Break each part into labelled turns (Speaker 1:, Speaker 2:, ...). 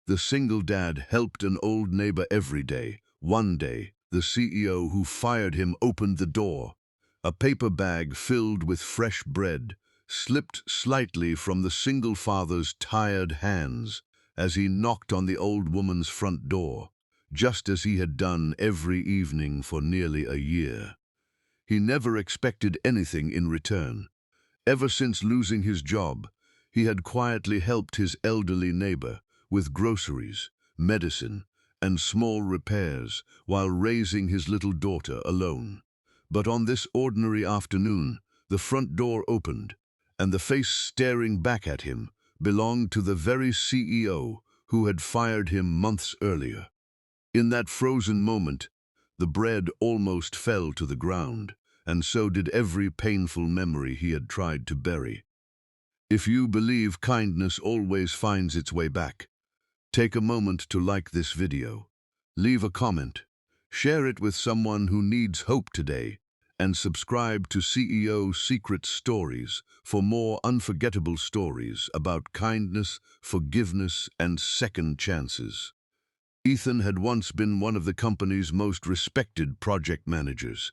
Speaker 1: The single dad helped an old neighbor every day. One day, the CEO who fired him opened the door. A paper bag filled with fresh bread slipped slightly from the single father's tired hands as he knocked on the old woman's front door, just as he had done every evening for nearly a year. He never expected anything in return. Ever since losing his job, he had quietly helped his elderly neighbor with groceries, medicine, and small repairs while raising his little daughter alone. But on this ordinary afternoon, the front door opened, and the face staring back at him belonged to the very CEO who had fired him months earlier. In that frozen moment, the bread almost fell to the ground, and so did every painful memory he had tried to bury. If you believe kindness always finds its way back, take a moment to like this video, leave a comment, share it with someone who needs hope today, and subscribe to CEO Secret Stories for more unforgettable stories about kindness, forgiveness, and second chances. Ethan had once been one of the company's most respected project managers.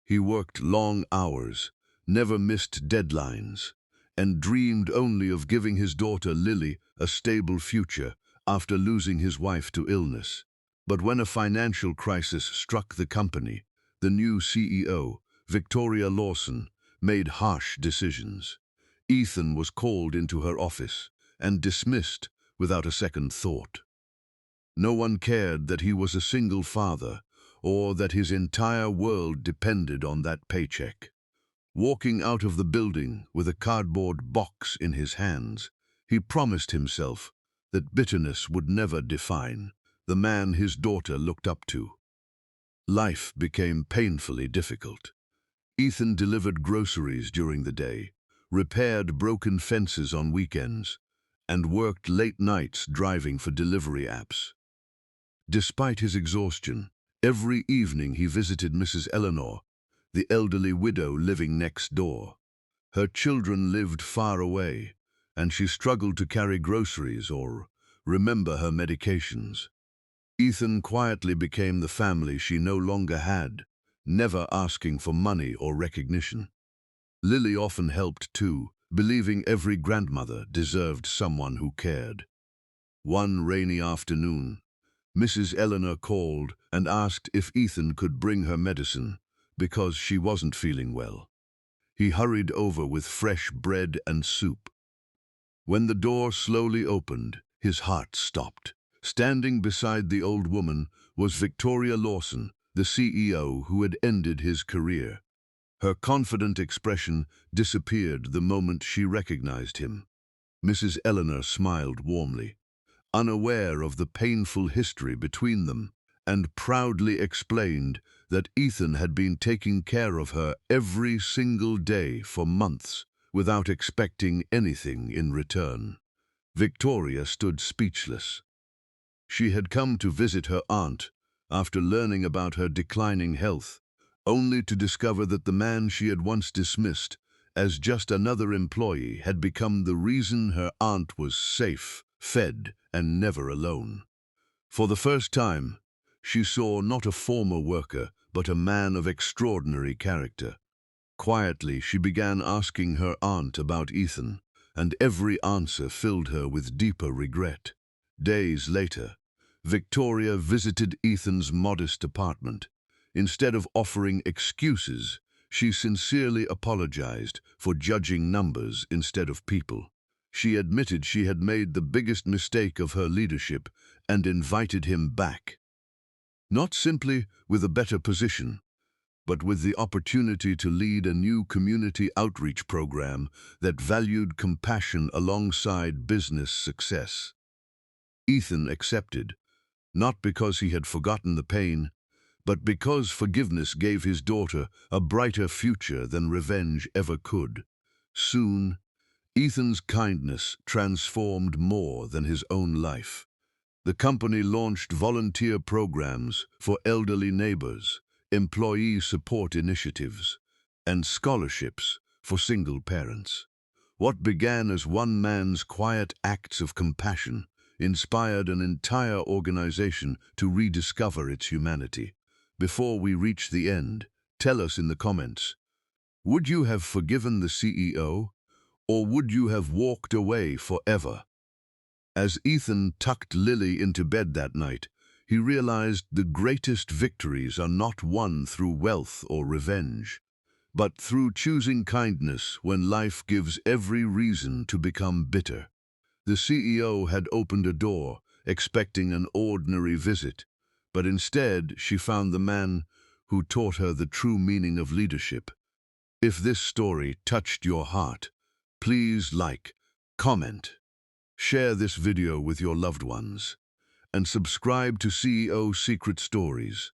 Speaker 1: He worked long hours, never missed deadlines, and dreamed only of giving his daughter Lily a stable future after losing his wife to illness. But when a financial crisis struck the company, the new CEO, Victoria Lawson, made harsh decisions. Ethan was called into her office and dismissed without a second thought. No one cared that he was a single father or that his entire world depended on that paycheck. Walking out of the building with a cardboard box in his hands, he promised himself that bitterness would never define the man his daughter looked up to. Life became painfully difficult. Ethan delivered groceries during the day, repaired broken fences on weekends, and worked late nights driving for delivery apps. Despite his exhaustion, every evening he visited Mrs. Eleanor, the elderly widow living next door. Her children lived far away, and she struggled to carry groceries or remember her medications. Ethan quietly became the family she no longer had, never asking for money or recognition. Lily often helped too, believing every grandmother deserved someone who cared. One rainy afternoon, Mrs. Eleanor called and asked if Ethan could bring her medicine because she wasn't feeling well. He hurried over with fresh bread and soup. When the door slowly opened, his heart stopped. Standing beside the old woman was Victoria Lawson, the CEO who had ended his career. Her confident expression disappeared the moment she recognized him. Mrs. Eleanor smiled warmly, unaware of the painful history between them, and proudly explained that Ethan had been taking care of her every single day for months without expecting anything in return. Victoria stood speechless. She had come to visit her aunt after learning about her declining health, only to discover that the man she had once dismissed as just another employee had become the reason her aunt was safe, fed, and never alone. For the first time, she saw not a former worker, but a man of extraordinary character. Quietly, she began asking her aunt about Ethan, and every answer filled her with deeper regret. Days later, Victoria visited Ethan's modest apartment. Instead of offering excuses, she sincerely apologized for judging numbers instead of people. She admitted she had made the biggest mistake of her leadership and invited him back. Not simply with a better position, but with the opportunity to lead a new community outreach program that valued compassion alongside business success. Ethan accepted, not because he had forgotten the pain, but because forgiveness gave his daughter a brighter future than revenge ever could. Soon, Ethan's kindness transformed more than his own life. The company launched volunteer programs for elderly neighbors, employee support initiatives, and scholarships for single parents. What began as one man's quiet acts of compassion inspired an entire organization to rediscover its humanity. Before we reach the end, tell us in the comments, would you have forgiven the CEO, or would you have walked away forever? As Ethan tucked Lily into bed that night, he realized the greatest victories are not won through wealth or revenge, but through choosing kindness when life gives every reason to become bitter. The CEO had opened a door, expecting an ordinary visit, but instead she found the man who taught her the true meaning of leadership. If this story touched your heart, please like, comment, share this video with your loved ones, and subscribe to CEO Secret Stories.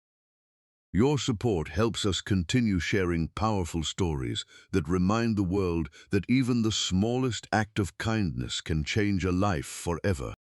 Speaker 1: Your support helps us continue sharing powerful stories that remind the world that even the smallest act of kindness can change a life forever.